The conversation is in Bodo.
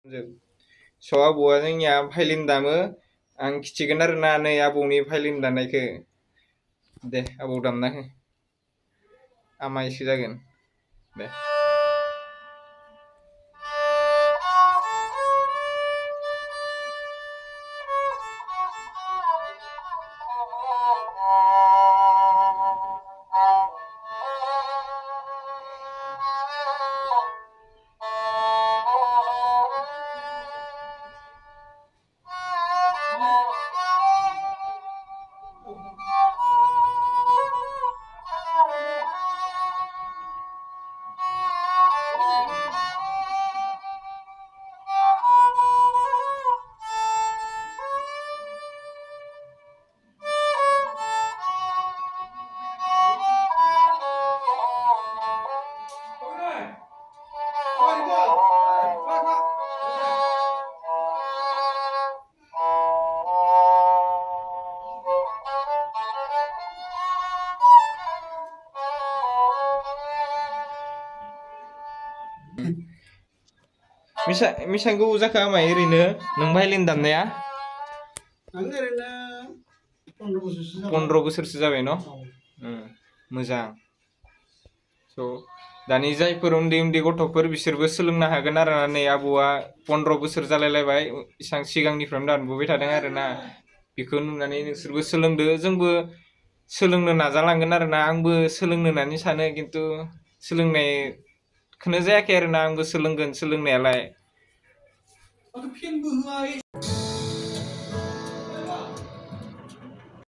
स' आबौआ जोंनिया भायलिन दामो आं खिथिगोन आरोना नै आबौनि भायलिन दामनायखो दे आबौ दामना हो आमाइसो जागोन दे मिसां गोबाव जाखो आमाइ ओरैनो नों भायलिन दामनाया आं ओरैनो 15 बोसोरसो जाबाय न' मोजां स' दानि जायफोर उन्दै गथ'फोर बिसोरबो सोलोंनो हागोन आरोना नै आबौआ 15 बोसोर जालायलायबाय इसां सिगांनिफ्रायनो दामबोबाय थादों आरोना बेखौ नुनानै नोंसोरबो सोलोंदो जोंबो सोलोंनो नाजालांगोन आरोना आंबो सोलोंनो होननानै सानो खिन्थु सोलोंनायखौनो जायाखै आरोना आंबो सोलोंगोन सोलोंनायालाय